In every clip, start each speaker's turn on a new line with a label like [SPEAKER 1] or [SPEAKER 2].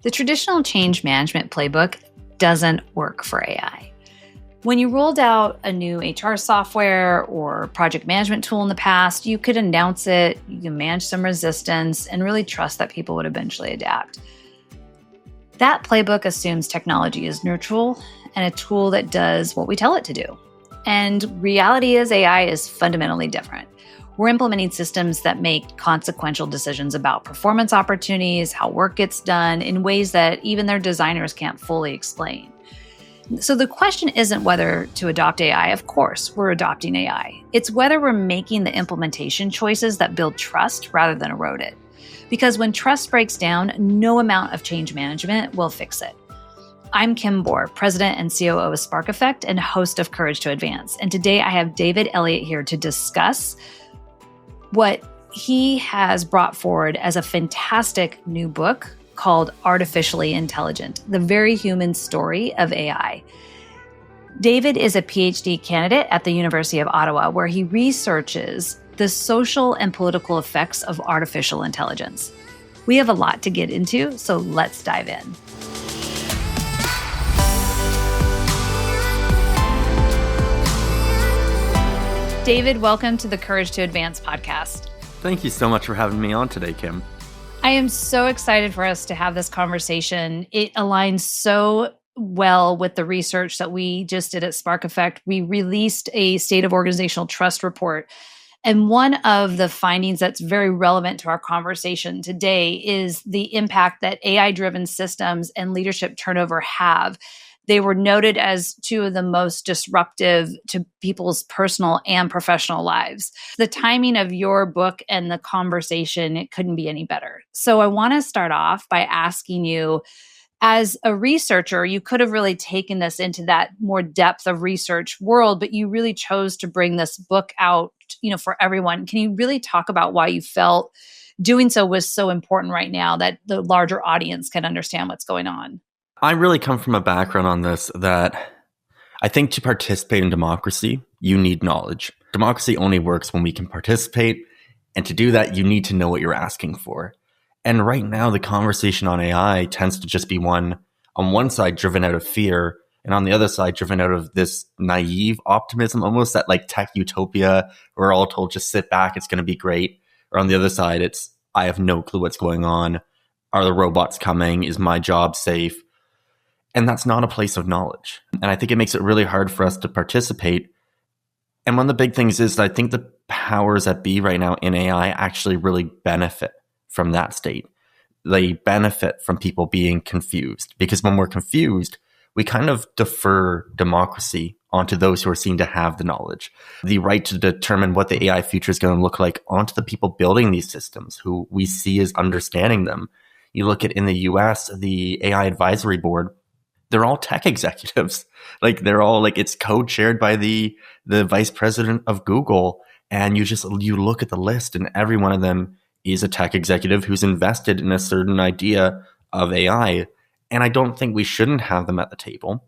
[SPEAKER 1] The traditional change management playbook doesn't work for AI. When you rolled out a new HR software or project management tool in the past, you could announce it, you can manage some resistance, and really trust that people would eventually adapt. That playbook assumes technology is neutral and a tool that does what we tell it to do. And reality is AI is fundamentally different. We're implementing systems that make consequential decisions about performance opportunities, how work gets done, in ways that even their designers can't fully explain. So the question isn't whether to adopt AI. Of course, we're adopting AI. It's whether we're making the implementation choices that build trust rather than erode it. Because when trust breaks down, no amount of change management will fix it. I'm Kim Bohr, President and COO of SparkEffect and host of Courage to Advance. And today I have David Eliot here to discuss what he has brought forward as a fantastic new book called Artificially Intelligent, the very human story of AI. David is a PhD candidate at the University of Ottawa, where he researches the social and political effects of artificial intelligence. We have a lot to get into, so let's dive in. David, welcome to the Courage to Advance podcast.
[SPEAKER 2] Thank you so much for having me on today, Kim.
[SPEAKER 1] I am so excited for us to have this conversation. It aligns so well with the research that we just did at SparkEffect. We released a State of Organizational Trust report. And one of the findings that's very relevant to our conversation today is the impact that AI-driven systems and leadership turnover have. They were noted as two of the most disruptive to people's personal and professional lives. The timing of your book and the conversation, it couldn't be any better. So I want to start off by asking you, as a researcher, you could have really taken this into that more depth of research world, but you really chose to bring this book out, for everyone. Can you really talk about why you felt doing so was so important right now that the larger audience can understand what's going on?
[SPEAKER 2] I really come from a background on this that I think to participate in democracy, you need knowledge. Democracy only works when we can participate. And to do that, you need to know what you're asking for. And right now, the conversation on AI tends to just be on one side, driven out of fear, and on the other side, driven out of this naive optimism, almost that like tech utopia, we're all told just sit back, it's going to be great. Or on the other side, it's I have no clue what's going on. Are the robots coming? Is my job safe? And that's not a place of knowledge. And I think it makes it really hard for us to participate. And one of the big things is I think the powers that be right now in AI actually really benefit from that state. They benefit from people being confused, because when we're confused, we kind of defer democracy onto those who are seen to have the knowledge. The right to determine what the AI future is going to look like onto the people building these systems who we see as understanding them. You look at in the US, the AI advisory board, they're all tech executives. They're all it's co-chaired by the vice president of Google. And you look at the list and every one of them is a tech executive who's invested in a certain idea of AI. And I don't think we shouldn't have them at the table.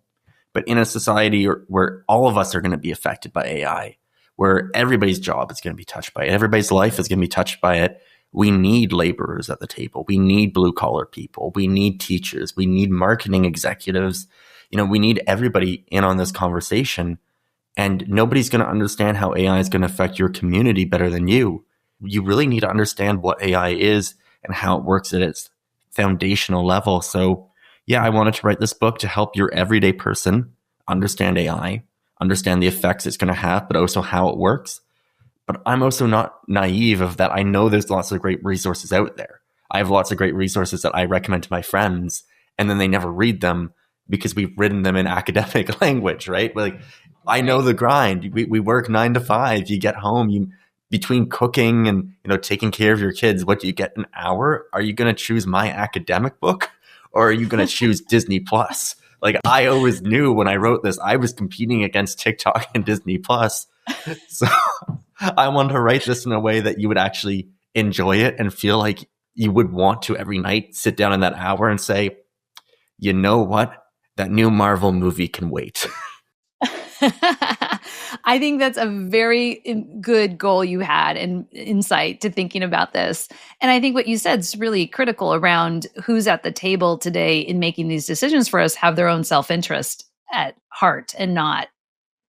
[SPEAKER 2] But in a society where all of us are going to be affected by AI, where everybody's job is going to be touched by it, everybody's life is going to be touched by it, we need laborers at the table. We need blue collar people. We need teachers. We need marketing executives. We need everybody in on this conversation. And nobody's going to understand how AI is going to affect your community better than you. You really need to understand what AI is and how it works at its foundational level. So yeah, I wanted to write this book to help your everyday person understand AI, understand the effects it's going to have, but also how it works. But I'm also not naive of that. I know there's lots of great resources out there. I have lots of great resources that I recommend to my friends, and then they never read them because we've written them in academic language, right? I know the grind. We work 9 to 5. You get home, between cooking and taking care of your kids, what do you get, an hour? Are you going to choose my academic book, or are you going to choose Disney Plus? I always knew when I wrote this, I was competing against TikTok and Disney Plus. So I wanted to write this in a way that you would actually enjoy it and feel like you would want to every night sit down in that hour and say, you know what? That new Marvel movie can wait.
[SPEAKER 1] I think that's a very good goal you had and insight to thinking about this. And I think what you said is really critical around who's at the table today in making these decisions for us have their own self-interest at heart and not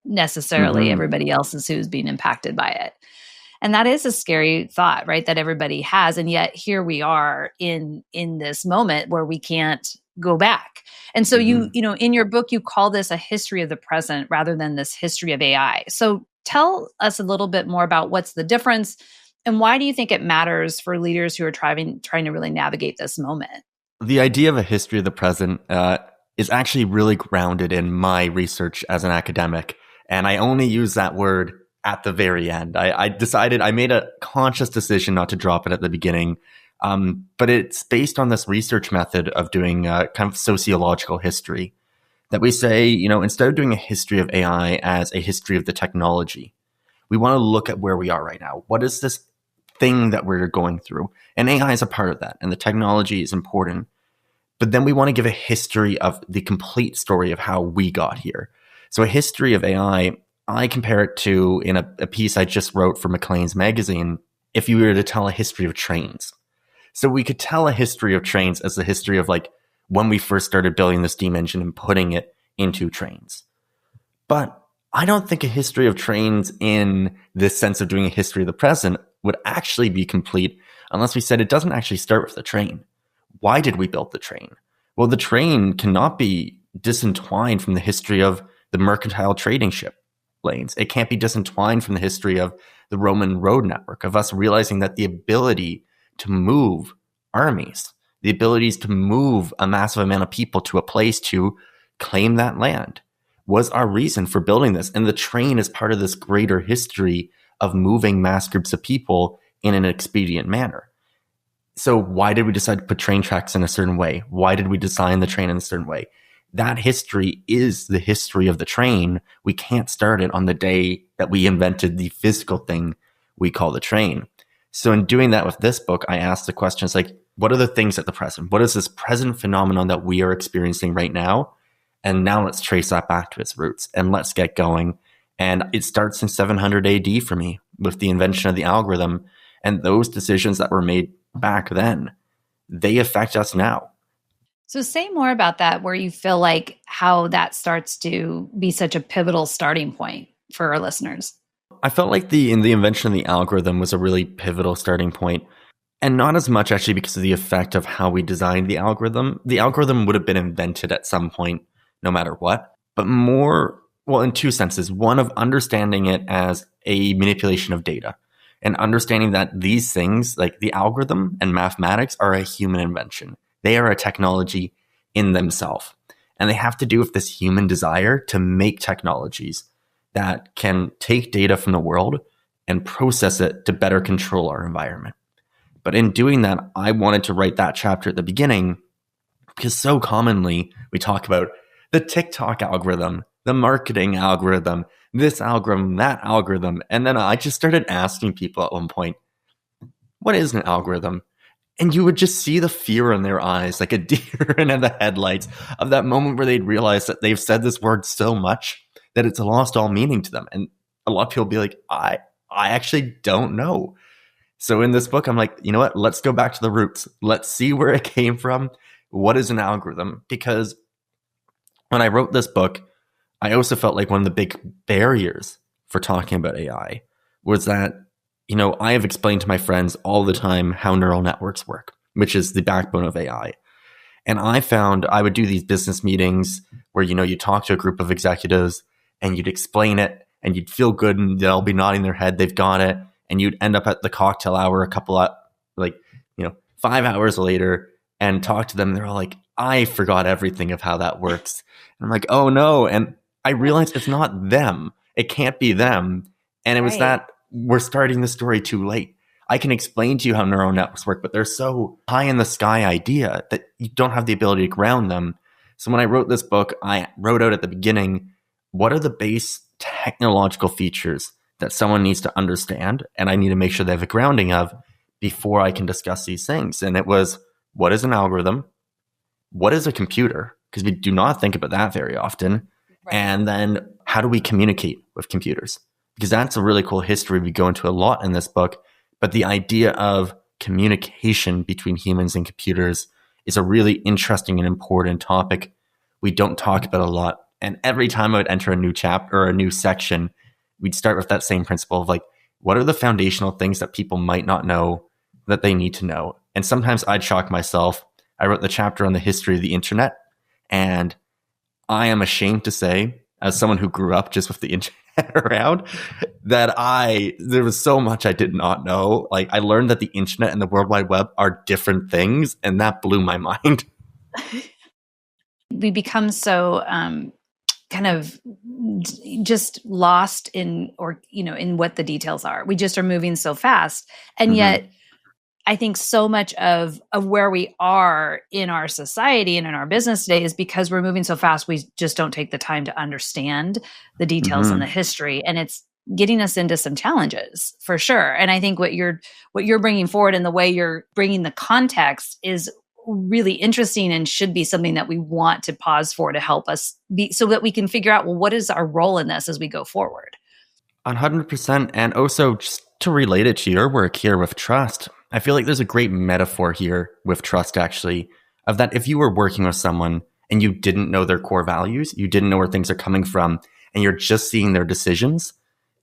[SPEAKER 1] necessarily everybody else's who's being impacted by it. And that is a scary thought, right? That everybody has. And yet here we are in this moment where we can't go back. And so you know, in your book, you call this a history of the present rather than this history of AI. So tell us a little bit more about what's the difference and why do you think it matters for leaders who are trying to really navigate this moment?
[SPEAKER 2] The idea of a history of the present is actually really grounded in my research as an academic. And I only use that word at the very end. I made a conscious decision not to drop it at the beginning. But it's based on this research method of doing kind of sociological history that we say, you know, instead of doing a history of AI as a history of the technology, we want to look at where we are right now. What is this thing that we're going through? And AI is a part of that, and the technology is important. But then we want to give a history of the complete story of how we got here. So a history of AI, I compare it to, in a piece I just wrote for Maclean's magazine, if you were to tell a history of trains. So we could tell a history of trains as the history of like when we first started building the steam engine and putting it into trains. But I don't think a history of trains in this sense of doing a history of the present would actually be complete unless we said it doesn't actually start with the train. Why did we build the train? Well, the train cannot be disentwined from the history of the mercantile trading ship lanes. It can't be disentwined from the history of the Roman road network, of us realizing that the ability to move armies, the abilities to move a massive amount of people to a place to claim that land was our reason for building this. And the train is part of this greater history of moving mass groups of people in an expedient manner. So why did we decide to put train tracks in a certain way? Why did we design the train in a certain way? That history is the history of the train. We can't start it on the day that we invented the physical thing we call the train. So in doing that with this book, I asked the questions like, what are the things at the present? What is this present phenomenon that we are experiencing right now? And now let's trace that back to its roots and let's get going. And it starts in 700 AD for me with the invention of the algorithm. And those decisions that were made back then, they affect us now.
[SPEAKER 1] So say more about that, where you feel like how that starts to be such a pivotal starting point for our listeners.
[SPEAKER 2] I felt like the invention of the algorithm was a really pivotal starting point, and not as much actually because of the effect of how we designed the algorithm. The algorithm would have been invented at some point, no matter what, but more, well, in two senses. One of understanding it as a manipulation of data and understanding that these things, like the algorithm and mathematics, are a human invention. They are a technology in themselves, and they have to do with this human desire to make technologies that can take data from the world and process it to better control our environment. But in doing that, I wanted to write that chapter at the beginning because so commonly we talk about the TikTok algorithm, the marketing algorithm, this algorithm, that algorithm. And then I just started asking people at one point, what is an algorithm? And you would just see the fear in their eyes, like a deer in the headlights, of that moment where they'd realize that they've said this word so much that it's lost all meaning to them. And a lot of people be like, I actually don't know. So in this book, I'm like, you know what? Let's go back to the roots. Let's see where it came from. What is an algorithm? Because when I wrote this book, I also felt like one of the big barriers for talking about AI was that, you know, I have explained to my friends all the time how neural networks work, which is the backbone of AI. And I found I would do these business meetings where, you know, you talk to a group of executives and you'd explain it and you'd feel good and they'll be nodding their head, they've got it. And you'd end up at the cocktail hour a couple of, 5 hours later and talk to them. They're all like, I forgot everything of how that works. And I'm like, oh no. And I realized it's not them. It can't be them. And it was that we're starting the story too late. I can explain to you how neural networks work, but they're so high in the sky idea that you don't have the ability to ground them. So when I wrote this book, I wrote out at the beginning, what are the base technological features that someone needs to understand? And I need to make sure they have a grounding of before I can discuss these things. And it was, what is an algorithm? What is a computer? Because we do not think about that very often. Right. And then how do we communicate with computers? Because that's a really cool history we go into a lot in this book. But the idea of communication between humans and computers is a really interesting and important topic we don't talk about a lot. And every time I would enter a new chapter or a new section, we'd start with that same principle of like, what are the foundational things that people might not know that they need to know? And sometimes I'd shock myself. I wrote the chapter on the history of the internet, and I am ashamed to say, as someone who grew up just with the internet around, that there was so much I did not know. Like, I learned that the internet and the World Wide Web are different things, and that blew my mind.
[SPEAKER 1] We become so kind of just lost in what the details are. We just are moving so fast. And yet I think so much of where we are in our society and in our business today is because we're moving so fast. We just don't take the time to understand the details and the history. And it's getting us into some challenges for sure. And I think what you're bringing forward and the way you're bringing the context is really interesting and should be something that we want to pause for to help us be, so that we can figure out, well, what is our role in this as we go forward?
[SPEAKER 2] 100%. And also, just to relate it to your work here with trust, I feel like there's a great metaphor here with trust, actually, of that if you were working with someone and you didn't know their core values, you didn't know where things are coming from, and you're just seeing their decisions,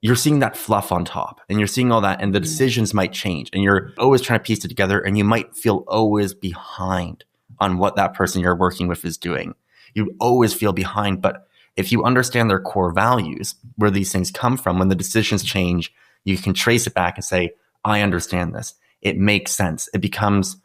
[SPEAKER 2] you're seeing that fluff on top and you're seeing all that, and the decisions might change and you're always trying to piece it together, and you might feel always behind on what that person you're working with is doing. You always feel behind. But if you understand their core values, where these things come from, when the decisions change, you can trace it back and say, I understand this. It makes sense. It becomes,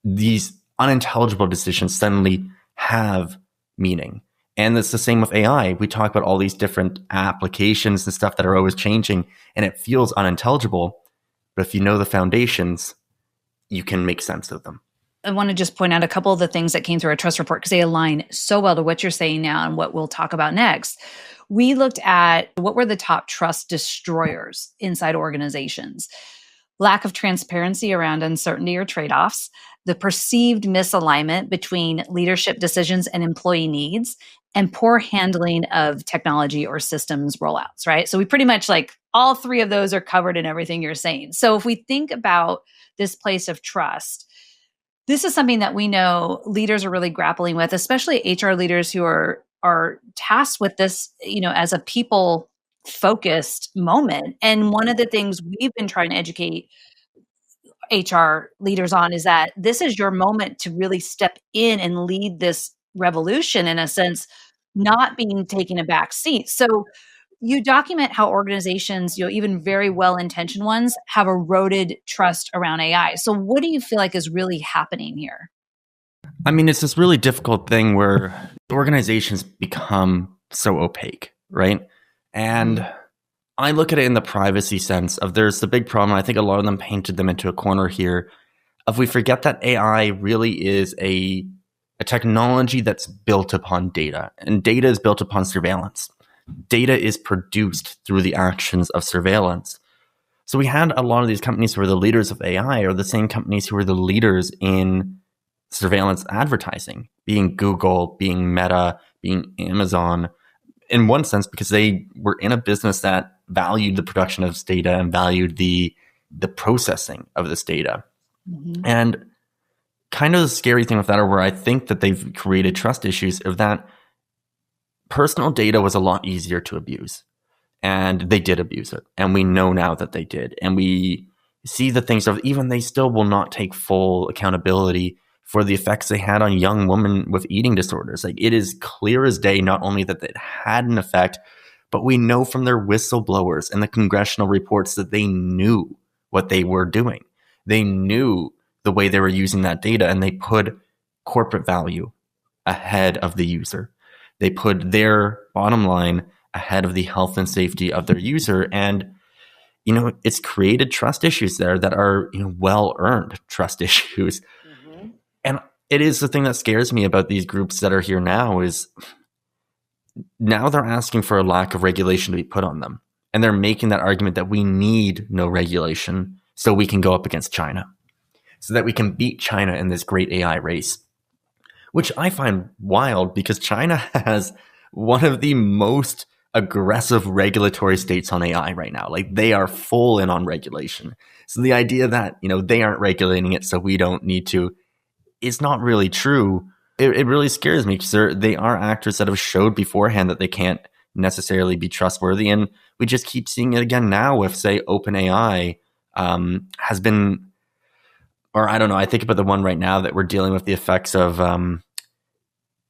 [SPEAKER 2] these unintelligible decisions suddenly have meaning. And it's the same with AI. We talk about all these different applications and stuff that are always changing, and it feels unintelligible. But if you know the foundations, you can make sense of them.
[SPEAKER 1] I want to just point out a couple of the things that came through our trust report because they align so well to what you're saying now and what we'll talk about next. We looked at what were the top trust destroyers inside organizations. Lack of transparency around uncertainty or trade-offs, the perceived misalignment between leadership decisions and employee needs, and poor handling of technology or systems rollouts, right? So we pretty much like all three of those are covered in everything you're saying. So if we think about this place of trust, this is something that we know leaders are really grappling with, especially HR leaders who are tasked with this, as a people-focused moment. And one of the things we've been trying to educate HR leaders on is that this is your moment to really step in and lead this revolution, in a sense, not being taken a back seat. So you document how organizations, even very well-intentioned ones, have eroded trust around AI. So what do you feel like is really happening here?
[SPEAKER 2] I mean, it's this really difficult thing where organizations become so opaque, right? And I look at it in the privacy sense of, there's the big problem. I think a lot of them painted them into a corner here of, we forget that AI really is a technology that's built upon data, and data is built upon surveillance. Data is produced through the actions of surveillance. So we had a lot of these companies who were the leaders of AI are the same companies who were the leaders in surveillance advertising, being Google, being Meta, being Amazon, in one sense, because they were in a business that valued the production of this data and valued the processing of this data. And kind of the scary thing with that, or where I think that they've created trust issues, of that personal data was a lot easier to abuse. And they did abuse it. And we know now that they did. And we see the things of, even they still will not take full accountability for the effects they had on young women with eating disorders. Like, it is clear as day, not only that it had an effect, but we know from their whistleblowers and the congressional reports that they knew what they were doing. They knew the way they were using that data, and they put corporate value ahead of the user. They put their bottom line ahead of the health and safety of their user. And, it's created trust issues there that are, well-earned trust issues. And it is the thing that scares me about these groups that are here now, is now they're asking for a lack of regulation to be put on them. And they're making that argument that we need no regulation so we can go up against China, so that we can beat China in this great AI race, which I find wild, because China has one of the most aggressive regulatory states on AI right now. Like they are full in on regulation. So the idea that, they aren't regulating it, so we don't need to, is not really true. It really scares me because they are actors that have showed beforehand that they can't necessarily be trustworthy. And we just keep seeing it again now with, say, OpenAI has been, or I don't know, I think about the one right now that we're dealing with the effects of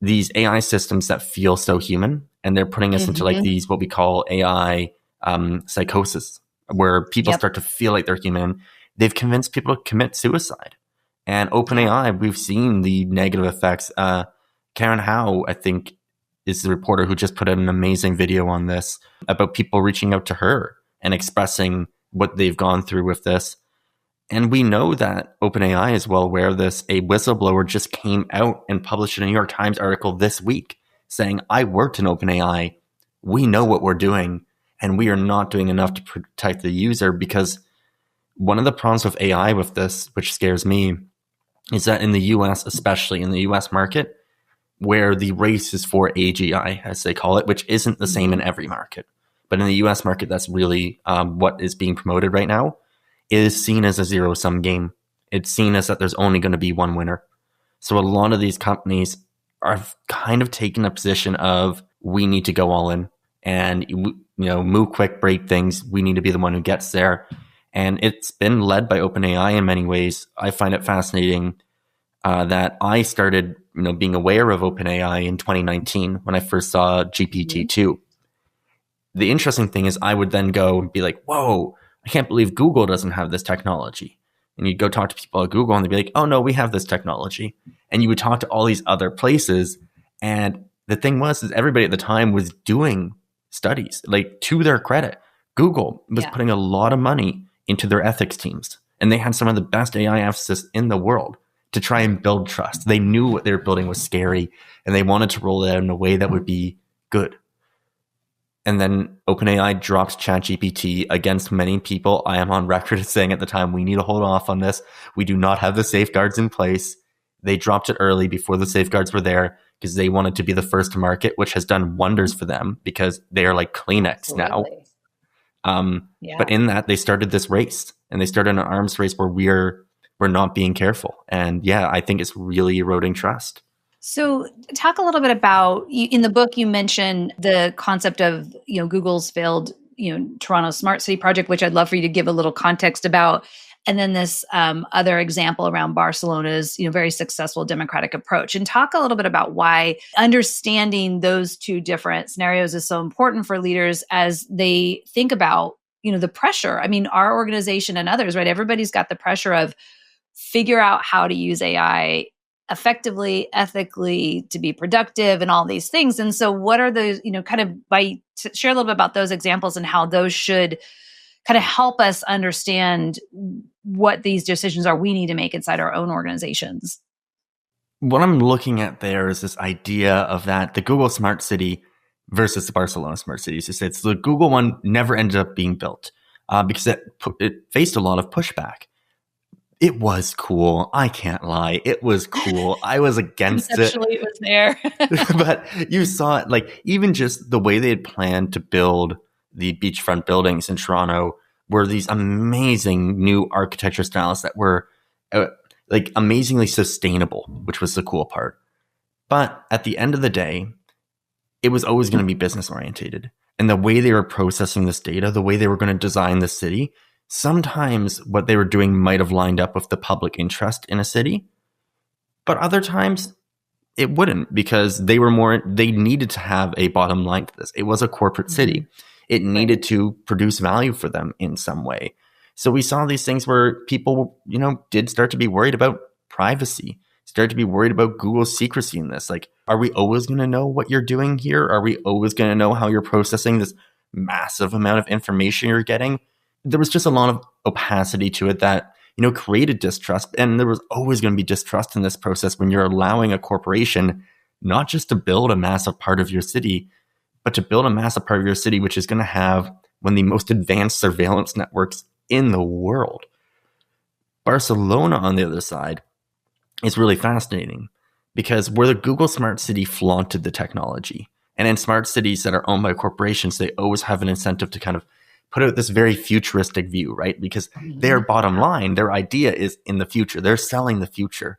[SPEAKER 2] these AI systems that feel so human. And they're putting us into like these, what we call AI psychosis, where people start to feel like they're human. They've convinced people to commit suicide. And OpenAI, we've seen the negative effects. Karen Howe, I think, is the reporter who just put out an amazing video on this about people reaching out to her and expressing what they've gone through with this. And we know that OpenAI is well aware of this. A whistleblower just came out and published a New York Times article this week saying, I worked in OpenAI. We know what we're doing, and we are not doing enough to protect the user. Because one of the problems with AI with this, which scares me, is that in the US, especially in the US market, where the race is for AGI, as they call it, which isn't the same in every market. But in the US market, that's really what is being promoted right now, is seen as a zero-sum game. It's seen as that there's only going to be one winner. So a lot of these companies are kind of taking a position of, we need to go all in and, move quick, break things. We need to be the one who gets there. And it's been led by OpenAI in many ways. I find it fascinating that I started, being aware of OpenAI in 2019 when I first saw GPT-2. The interesting thing is I would then go and be like, whoa, I can't believe Google doesn't have this technology. And you'd go talk to people at Google and they'd be like, oh no, we have this technology. And you would talk to all these other places. And the thing was, is everybody at the time was doing studies. Like, to their credit, Google was putting a lot of money into their ethics teams. And they had some of the best AI ethicists in the world to try and build trust. They knew what they were building was scary, and they wanted to roll it out in a way that would be good. And then OpenAI dropped ChatGPT against many people. I am on record as saying at the time, we need to hold off on this. We do not have the safeguards in place. They dropped it early before the safeguards were there because they wanted to be the first to market, which has done wonders for them because they are like Kleenex now. But in that, they started this race, and they started an arms race where we're not being careful. And I think it's really eroding trust.
[SPEAKER 1] So talk a little bit about, in the book, you mentioned the concept of, Google's failed, Toronto Smart City project, which I'd love for you to give a little context about. And then this other example around Barcelona's, very successful democratic approach. And talk a little bit about why understanding those two different scenarios is so important for leaders as they think about, the pressure. I mean, our organization and others, right? Everybody's got the pressure of figure out how to use AI effectively, ethically, to be productive and all these things. And so what are those, share a little bit about those examples and how those should kind of help us understand what these decisions are we need to make inside our own organizations.
[SPEAKER 2] What I'm looking at there is this idea of that the Google Smart City versus the Barcelona Smart City. So it's the Google one never ended up being built because it faced a lot of pushback. It was cool. I can't lie. It was cool. I was against it.
[SPEAKER 1] Conceptually, it was there.
[SPEAKER 2] But you saw it, like, even just the way they had planned to build the beachfront buildings in Toronto were these amazing new architecture styles that were like amazingly sustainable, which was the cool part. But at the end of the day, it was always going to be business orientated. And the way they were processing this data, the way they were going to design the city, sometimes what they were doing might have lined up with the public interest in a city, but other times it wouldn't, because they needed to have a bottom line to this. It was a corporate city. It needed to produce value for them in some way. So we saw these things where people, did start to be worried about privacy, start to be worried about Google's secrecy in this. Like, are we always going to know what you're doing here? Are we always going to know how you're processing this massive amount of information you're getting? There was just a lot of opacity to it that, created distrust. And there was always going to be distrust in this process when you're allowing a corporation not just to build a massive part of your city, but to build a massive part of your city, which is going to have one of the most advanced surveillance networks in the world. Barcelona, on the other side, is really fascinating because where the Google Smart City flaunted the technology And in smart cities that are owned by corporations, they always have an incentive to kind of put out this very futuristic view, right? Because their bottom line, their idea is in the future. They're selling the future.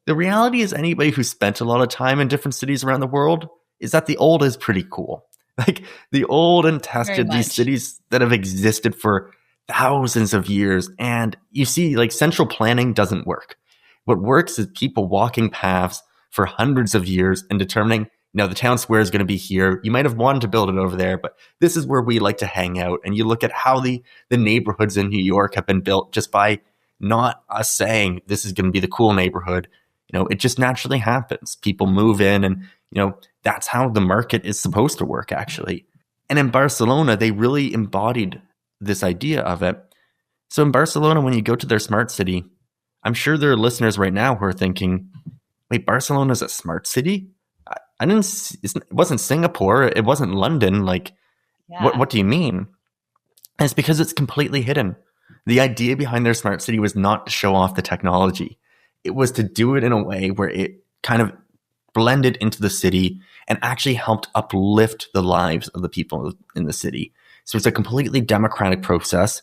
[SPEAKER 2] The reality is anybody who spent a lot of time in different cities around the world is that the old is pretty cool. Like the old and tested, these cities that have existed for thousands of years. And you see, like, central planning doesn't work. What works is people walking paths for hundreds of years and determining, the town square is going to be here. You might have wanted to build it over there, but this is where we like to hang out. And you look at how the neighborhoods in New York have been built just by not us saying this is going to be the cool neighborhood. It just naturally happens. People move in and, that's how the market is supposed to work, actually. And in Barcelona, they really embodied this idea of it. So in Barcelona, when you go to their smart city, I'm sure there are listeners right now who are thinking, wait, Barcelona's a smart city? It wasn't Singapore. It wasn't London. Like, what do you mean? And it's because it's completely hidden. The idea behind their smart city was not to show off the technology. It was to do it in a way where it kind of blended into the city and actually helped uplift the lives of the people in the city. So it's a completely democratic process.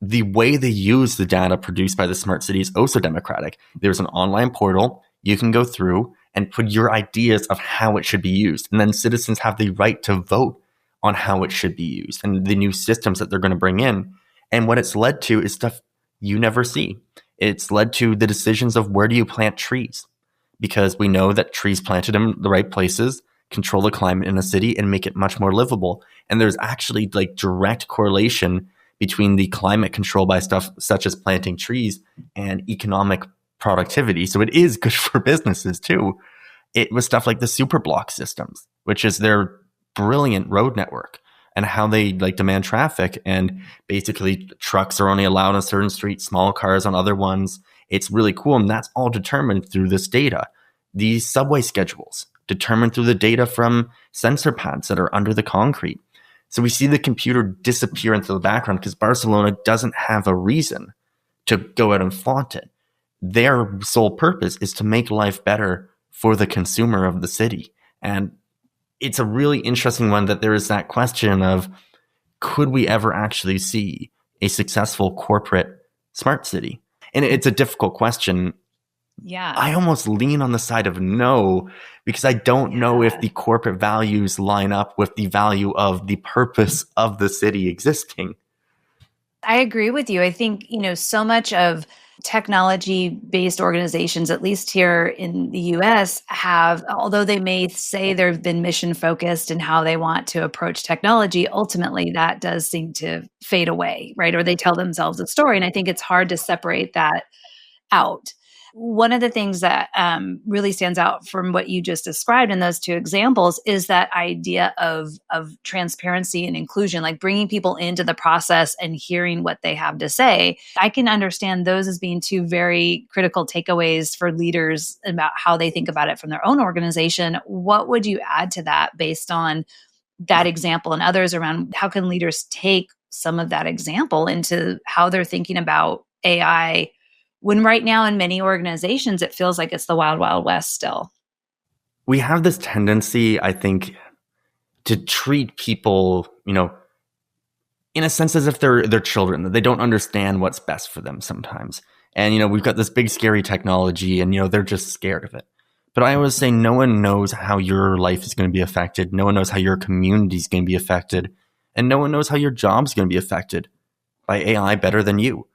[SPEAKER 2] The way they use the data produced by the smart city is also democratic. There's an online portal you can go through and put your ideas of how it should be used. And then citizens have the right to vote on how it should be used and the new systems that they're going to bring in. And what it's led to is stuff you never see. It's led to the decisions of where do you plant trees? Because we know that trees planted in the right places control the climate in a city and make it much more livable. And there's actually like direct correlation between the climate control by stuff such as planting trees and economic productivity. So it is good for businesses too. It was stuff like the Superblock systems, which is their brilliant road network, and how they like demand traffic, and basically trucks are only allowed on certain streets, small cars on other ones. It's really cool. And that's all determined through this data. These subway schedules determined through the data from sensor pads that are under the concrete. So we see the computer disappear into the background because Barcelona doesn't have a reason to go out and flaunt it. Their sole purpose is to make life better for the consumer of the city. And it's a really interesting one that there is that question of, could we ever actually see a successful corporate smart city? And it's a difficult question.
[SPEAKER 1] Yeah.
[SPEAKER 2] I almost lean on the side of no, because I don't know if the corporate values line up with the value of the purpose of the city existing.
[SPEAKER 1] I agree with you. I think, so much of technology-based organizations, at least here in the US, although they may say they've been mission-focused in how they want to approach technology, ultimately that does seem to fade away, right? Or they tell themselves a story. And I think it's hard to separate that out. One of the things that really stands out from what you just described in those two examples is that idea of transparency and inclusion, like bringing people into the process and hearing what they have to say. I can understand those as being two very critical takeaways for leaders about how they think about it from their own organization. What would you add to that based on that example and others around how can leaders take some of that example into how they're thinking about AI, when right now in many organizations, it feels like it's the wild, wild west still?
[SPEAKER 2] We have this tendency, I think, to treat people, in a sense as if they're children, that they don't understand what's best for them sometimes. And, we've got this big, scary technology and, they're just scared of it. But I always say no one knows how your life is going to be affected. No one knows how your community is going to be affected. And no one knows how your job is going to be affected by AI better than you.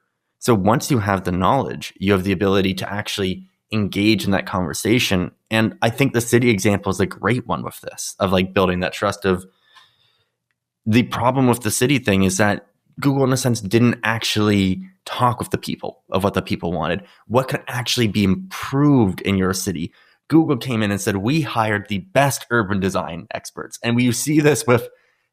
[SPEAKER 2] So once you have the knowledge, you have the ability to actually engage in that conversation. And I think the city example is a great one with this, of like building that trust. Of the problem with the city thing is that Google, in a sense, didn't actually talk with the people of what the people wanted. What could actually be improved in your city? Google came in and said, we hired the best urban design experts. And we see this with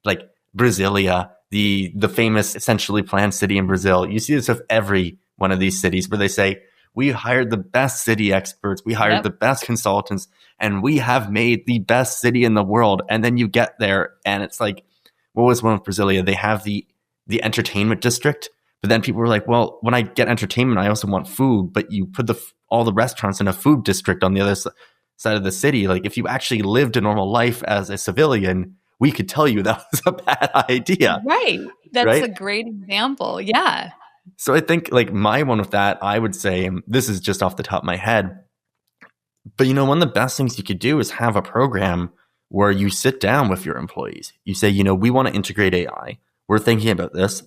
[SPEAKER 2] like Brasilia, the famous essentially planned city in Brazil. You see this with every one of these cities where they say, we hired the best city experts, we hired the best consultants, and we have made the best city in the world. And then you get there and it's like, what was one with Brasilia? They have the entertainment district, but then people were like, well, when I get entertainment, I also want food, but you put all the restaurants in a food district on the other side. side of the city, like if you actually lived a normal life as a civilian, we could tell you that was a bad idea.
[SPEAKER 1] Right. That's
[SPEAKER 2] right?
[SPEAKER 1] a great example. Yeah.
[SPEAKER 2] So I think like my one with that, I would say, and this is just off the top of my head, but one of the best things you could do is have a program where you sit down with your employees. You say, we want to integrate AI. We're thinking about this.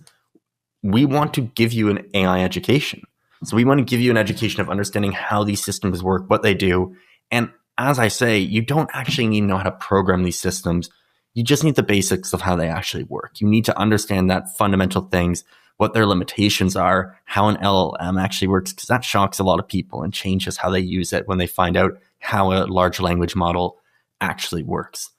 [SPEAKER 2] We want to give you an AI education. So we want to give you an education of understanding how these systems work, what they do. And as I say, you don't actually need to know how to program these systems. You just need the basics of how they actually work. You need to understand that fundamental things, what their limitations are, how an LLM actually works, because that shocks a lot of people and changes how they use it when they find out how a large language model actually works.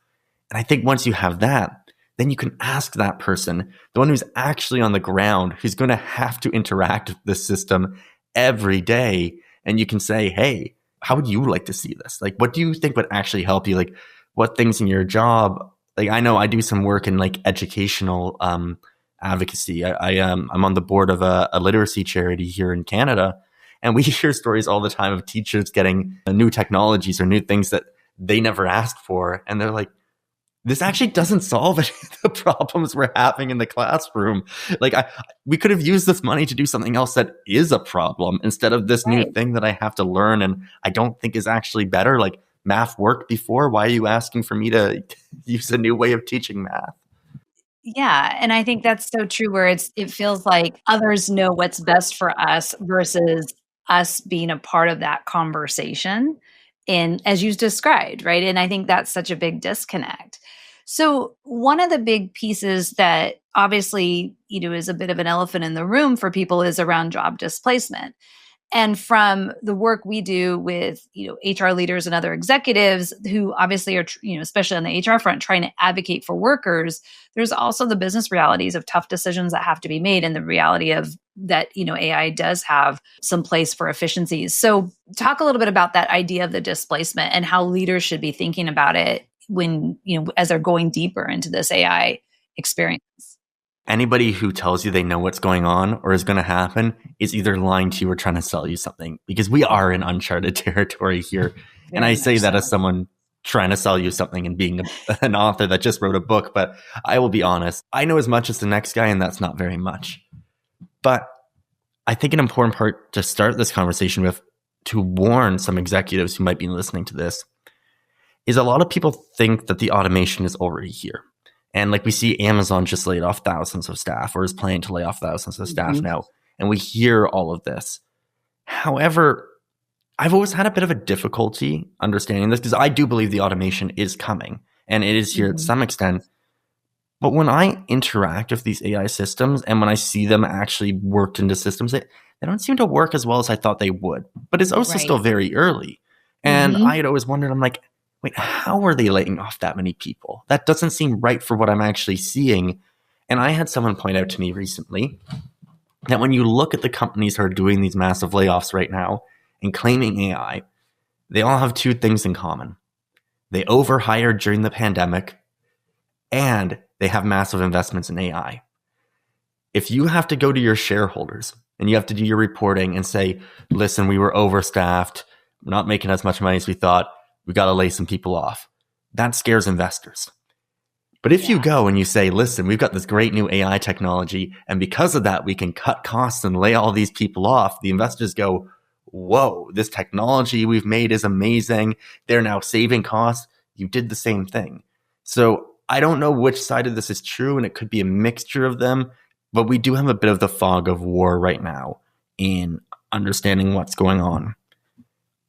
[SPEAKER 2] And I think once you have that, then you can ask that person, the one who's actually on the ground, who's going to have to interact with this system every day. And you can say, hey, how would you like to see this? Like, what do you think would actually help you? Like, what things in your job? Like, I know I do some work in like educational advocacy. I'm on the board of a literacy charity here in Canada. And we hear stories all the time of teachers getting new technologies or new things that they never asked for. And they're like, this actually doesn't solve any of the problems we're having in the classroom. Like we could have used this money to do something else that is a problem instead of this new thing that I have to learn and I don't think is actually better. Like math worked before. Why are you asking for me to use a new way of teaching math?
[SPEAKER 1] Yeah. And I think that's so true where it feels like others know what's best for us versus us being a part of that conversation. And as you described, right? And I think that's such a big disconnect. So one of the big pieces that obviously, is a bit of an elephant in the room for people is around job displacement. And from the work we do with, HR leaders and other executives who obviously are, especially on the HR front, trying to advocate for workers, there's also the business realities of tough decisions that have to be made and the reality of that, AI does have some place for efficiencies. So talk a little bit about that idea of the displacement and how leaders should be thinking about it when, as they're going deeper into this AI experience.
[SPEAKER 2] Anybody who tells you they know what's going on or is going to happen is either lying to you or trying to sell you something, because we are in uncharted territory here. And I say that as someone trying to sell you something and being an author that just wrote a book. But I will be honest, I know as much as the next guy, and that's not very much. But I think an important part to start this conversation with, to warn some executives who might be listening to this, is a lot of people think that the automation is already here. And like we see Amazon just laid off thousands of staff or is planning to lay off thousands of staff now. And we hear all of this. However, I've always had a bit of a difficulty understanding this because I do believe the automation is coming and it is here to some extent. But when I interact with these AI systems and when I see them actually worked into systems, they don't seem to work as well as I thought they would. But it's also still very early. And I had always wondered, I'm like, wait, how are they laying off that many people? That doesn't seem right for what I'm actually seeing. And I had someone point out to me recently that when you look at the companies who are doing these massive layoffs right now and claiming AI, they all have two things in common. They overhired during the pandemic and they have massive investments in AI. If you have to go to your shareholders and you have to do your reporting and say, listen, we were overstaffed, we're not making as much money as we thought, we got to lay some people off. That scares investors. But if you go and you say, listen, we've got this great new AI technology, and because of that, we can cut costs and lay all these people off, the investors go, whoa, this technology we've made is amazing. They're now saving costs. You did the same thing. So I don't know which side of this is true, and it could be a mixture of them, but we do have a bit of the fog of war right now in understanding what's going on.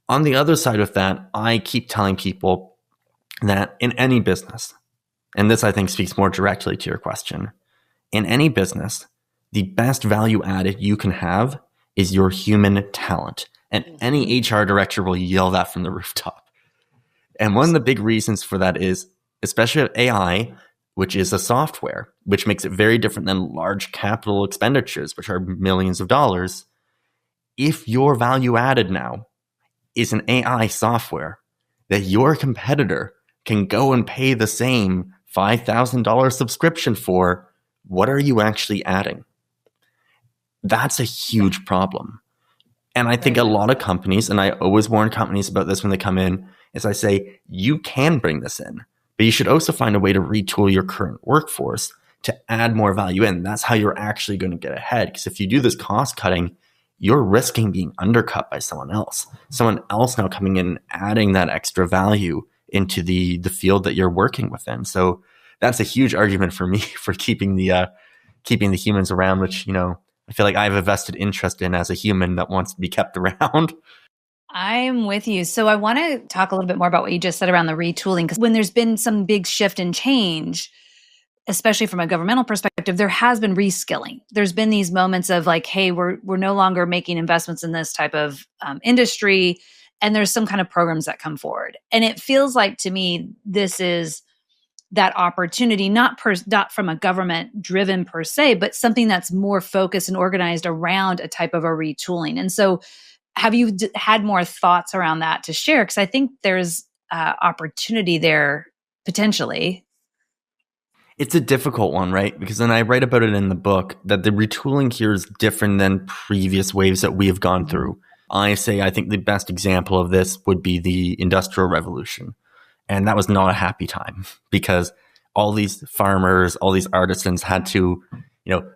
[SPEAKER 2] On the other side of that, I keep telling people that in any business, and this I think speaks more directly to your question, in any business, the best value added you can have is your human talent. And any HR director will yell that from the rooftop. And one of the big reasons for that is, especially with AI, which is a software, which makes it very different than large capital expenditures, which are millions of dollars. If your value added now is an AI software that your competitor can go and pay the same $5,000 subscription for, what are you actually adding? That's a huge problem. And I think a lot of companies, and I always warn companies about this when they come in, is I say, you can bring this in, but you should also find a way to retool your current workforce to add more value in. That's how you're actually going to get ahead. Because if you do this cost cutting, you're risking being undercut by someone else now coming in, adding that extra value into the field that you're working within. So that's a huge argument for me for keeping the humans around, which, I feel like I have a vested interest in as a human that wants to be kept around.
[SPEAKER 1] I'm with you. So I want to talk a little bit more about what you just said around the retooling, because when there's been some big shift and change, especially from a governmental perspective, there has been reskilling. There's been these moments of like, hey, we're no longer making investments in this type of industry, and there's some kind of programs that come forward. And it feels like to me, this is that opportunity, not from a government driven per se, but something that's more focused and organized around a type of a retooling. And so have you had more thoughts around that to share? Because I think there's opportunity there potentially.
[SPEAKER 2] It's a difficult one, right? Because then I write about it in the book that the retooling here is different than previous waves that we have gone through. I think the best example of this would be the Industrial Revolution. And that was not a happy time because all these farmers, all these artisans had to,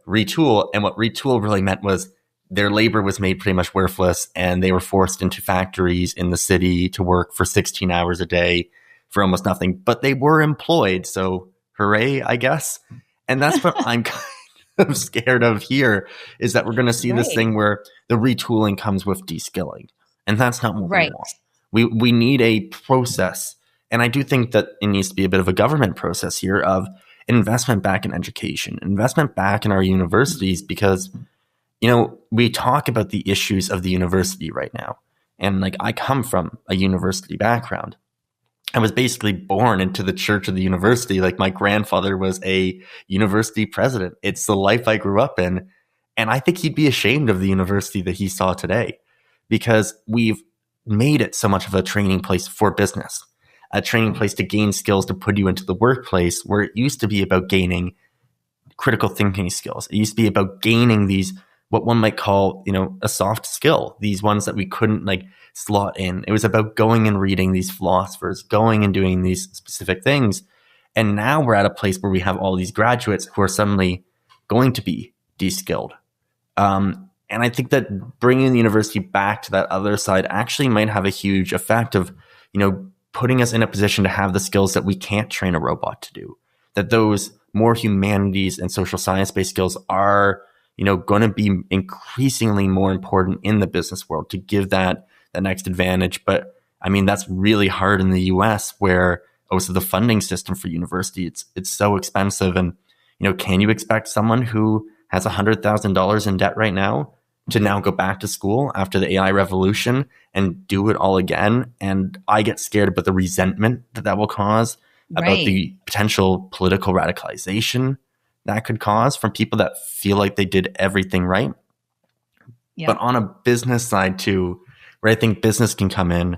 [SPEAKER 2] retool. And what retool really meant was their labor was made pretty much worthless, and they were forced into factories in the city to work for 16 hours a day for almost nothing. But they were employed. So hooray, I guess. And that's what I'm kind of scared of here, is that we're going to see this thing where the retooling comes with de-skilling. And that's not what we want. We need a process. And I do think that it needs to be a bit of a government process here of investment back in education, investment back in our universities, because, we talk about the issues of the university right now. And I come from a university background. I was basically born into the church of the university. My grandfather was a university president. It's the life I grew up in. And I think he'd be ashamed of the university that he saw today, because we've made it so much of a training place for business, a training place to gain skills to put you into the workplace, where it used to be about gaining critical thinking skills. It used to be about gaining these, what one might call, a soft skill, these ones that we couldn't slot in. It was about going and reading these philosophers, going and doing these specific things. And now we're at a place where we have all these graduates who are suddenly going to be de-skilled. And I think that bringing the university back to that other side actually might have a huge effect of, putting us in a position to have the skills that we can't train a robot to do, that those more humanities and social science-based skills are, going to be increasingly more important in the business world to give that next advantage. But I mean, that's really hard in the US, where also the funding system for university, it's so expensive. And, can you expect someone who has $100,000 in debt right now to now go back to school after the AI revolution and do it all again? And I get scared about the resentment that will cause, about the potential political radicalization that could cause from people that feel like they did everything right. Yep. But on a business side too, where I think business can come in,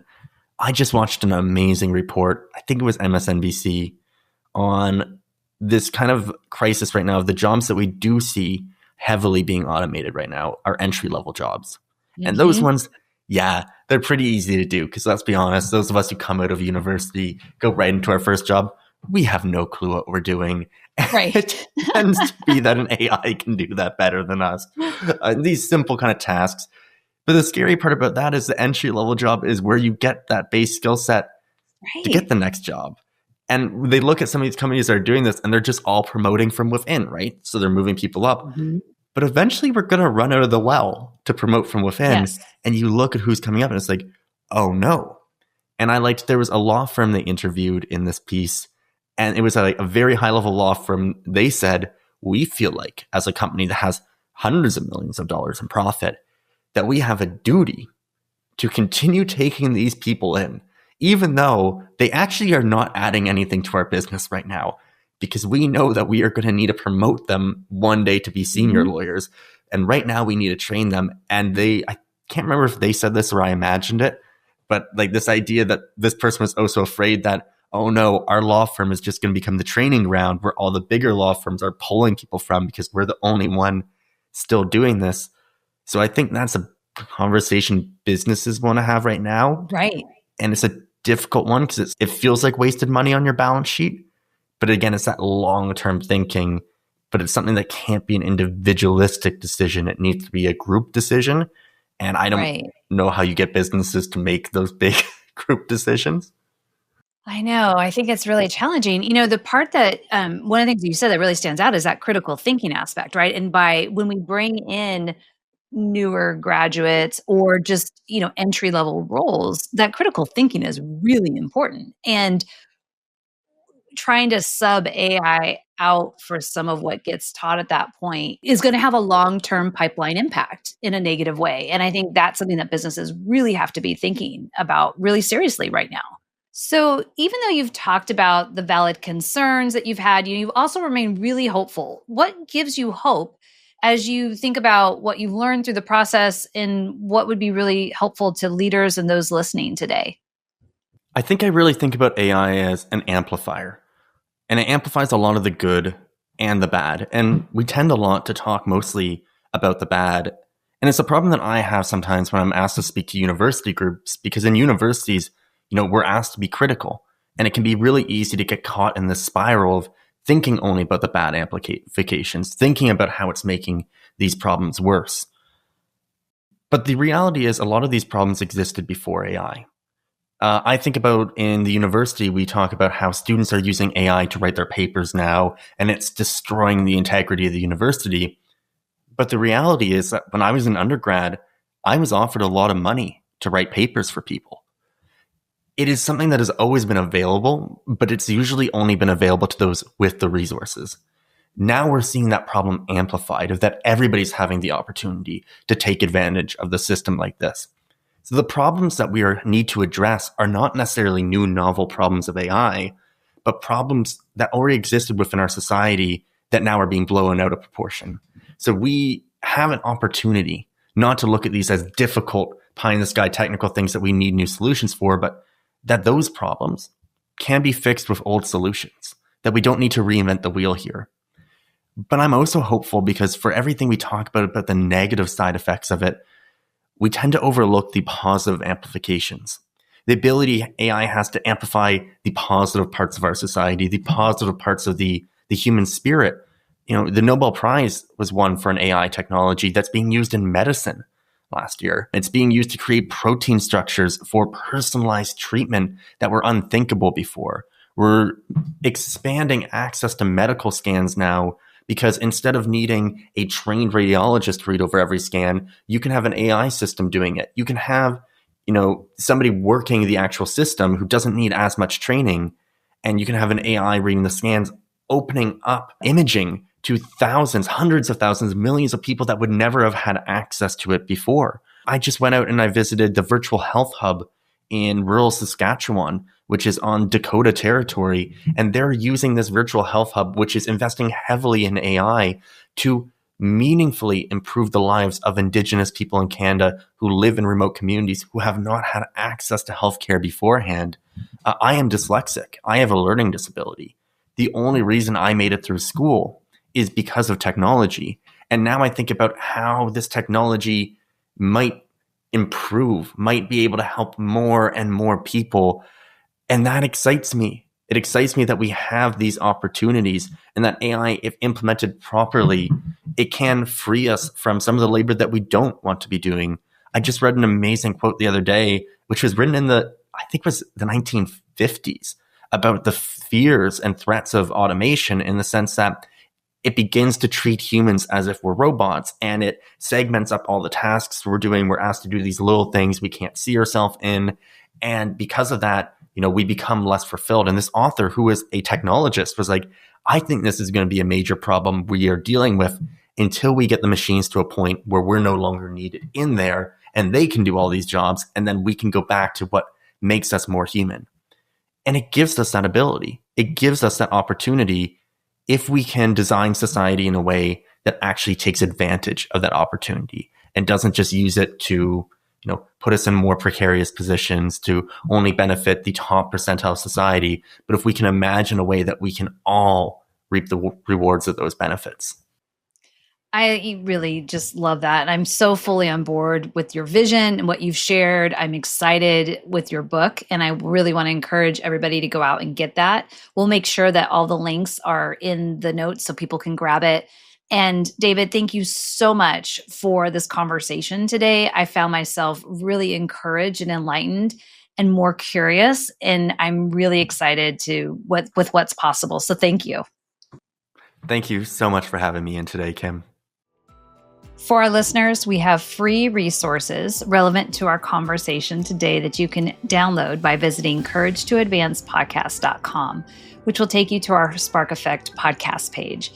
[SPEAKER 2] I just watched an amazing report, I think it was MSNBC, on this kind of crisis right now of the jobs that we do see heavily being automated right now are entry-level jobs. Mm-hmm. And those ones, they're pretty easy to do, because let's be honest, those of us who come out of university, go right into our first job, we have no clue what we're doing.
[SPEAKER 1] Right.
[SPEAKER 2] It tends to be that an AI can do that better than us. These simple kind of tasks. But the scary part about that is the entry-level job is where you get that base skill set to get the next job. And they look at some of these companies that are doing this, and they're just all promoting from within, right? So they're moving people up. Mm-hmm. But eventually we're going to run out of the well to promote from within. Yes. And you look at who's coming up, and it's like, oh no. And there was a law firm they interviewed in this piece, and it was a very high-level law firm. They said, we feel like, as a company that has hundreds of millions of dollars in profit, that we have a duty to continue taking these people in, even though they actually are not adding anything to our business right now, because we know that we are going to need to promote them one day to be senior lawyers. And right now we need to train them. And I can't remember if they said this or I imagined it, but this idea that this person was also afraid that, oh no, our law firm is just going to become the training ground where all the bigger law firms are pulling people from because we're the only one still doing this. So I think that's a conversation businesses want to have right now.
[SPEAKER 1] Right.
[SPEAKER 2] And it's a difficult one because it feels like wasted money on your balance sheet. But again, it's that long-term thinking, but it's something that can't be an individualistic decision. It needs to be a group decision. And I don't know how you get businesses to make those big group decisions.
[SPEAKER 1] I know. I think it's really challenging. The part that one of the things you said that really stands out is that critical thinking aspect, right? And when we bring in newer graduates or just, entry level roles, that critical thinking is really important. And trying to sub AI out for some of what gets taught at that point is going to have a long-term pipeline impact in a negative way. And I think that's something that businesses really have to be thinking about really seriously right now. So even though you've talked about the valid concerns that you've had, you've also remained really hopeful. What gives you hope as you think about what you've learned through the process and what would be really helpful to leaders and those listening today?
[SPEAKER 2] I think I really think about AI as an amplifier. And it amplifies a lot of the good and the bad. And we tend a lot to talk mostly about the bad. And it's a problem that I have sometimes when I'm asked to speak to university groups, because in universities, we're asked to be critical. And it can be really easy to get caught in this spiral of thinking only about the bad amplifications, thinking about how it's making these problems worse. But the reality is a lot of these problems existed before AI. I think about in the university, we talk about how students are using AI to write their papers now, and it's destroying the integrity of the university. But the reality is that when I was an undergrad, I was offered a lot of money to write papers for people. It is something that has always been available, but it's usually only been available to those with the resources. Now we're seeing that problem amplified, of that everybody's having the opportunity to take advantage of the system like this. So the problems that we need to address are not necessarily new novel problems of AI, but problems that already existed within our society that now are being blown out of proportion. So we have an opportunity not to look at these as difficult pie-in-the-sky technical things that we need new solutions for, but that those problems can be fixed with old solutions, that we don't need to reinvent the wheel here. But I'm also hopeful because for everything we talk about the negative side effects of it, we tend to overlook the positive amplifications. The ability AI has to amplify the positive parts of our society, the positive parts of the human spirit. The Nobel Prize was won for an AI technology that's being used in medicine last year. It's being used to create protein structures for personalized treatment that were unthinkable before. We're expanding access to medical scans now because instead of needing a trained radiologist to read over every scan, you can have an AI system doing it. You can have, somebody working the actual system who doesn't need as much training, and you can have an AI reading the scans, opening up imaging to thousands, hundreds of thousands, millions of people that would never have had access to it before. I just went out and I visited the virtual health hub in rural Saskatchewan, which is on Dakota territory. And they're using this virtual health hub, which is investing heavily in AI to meaningfully improve the lives of Indigenous people in Canada who live in remote communities who have not had access to healthcare beforehand. I am dyslexic. I have a learning disability. The only reason I made it through school is because of technology. And now I think about how this technology might improve, might be able to help more and more people. And that excites me. It excites me that we have these opportunities and that AI, if implemented properly, it can free us from some of the labor that we don't want to be doing. I just read an amazing quote the other day, which was written in I think it was the 1950s, about the fears and threats of automation, in the sense that it begins to treat humans as if we're robots, and it segments up all the tasks we're doing. We're asked to do these little things we can't see ourselves in. And because of that, we become less fulfilled. And this author, who is a technologist, was like, I think this is going to be a major problem we are dealing with until we get the machines to a point where we're no longer needed in there and they can do all these jobs. And then we can go back to what makes us more human. And it gives us that ability. It gives us that opportunity if we can design society in a way that actually takes advantage of that opportunity and doesn't just use it to, put us in more precarious positions to only benefit the top percentile of society. But if we can imagine a way that we can all reap the rewards of those benefits.
[SPEAKER 1] I really just love that. And I'm so fully on board with your vision and what you've shared. I'm excited with your book, and I really want to encourage everybody to go out and get that. We'll make sure that all the links are in the notes so people can grab it. And David, thank you so much for this conversation today. I found myself really encouraged and enlightened and more curious, and I'm really excited with what's possible. So thank you.
[SPEAKER 2] Thank you so much for having me in today, Kim.
[SPEAKER 1] For our listeners, we have free resources relevant to our conversation today that you can download by visiting 𝗂𝗏𝑔etoadvancepodcast.com, which will take you to our SparkEffect podcast page.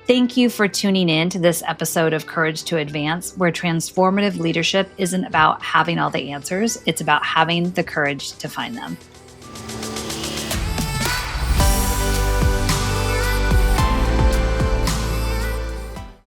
[SPEAKER 1] Thank you for tuning in to this episode of Courage to Advance, where transformative leadership isn't about having all the answers. It's about having the courage to find them.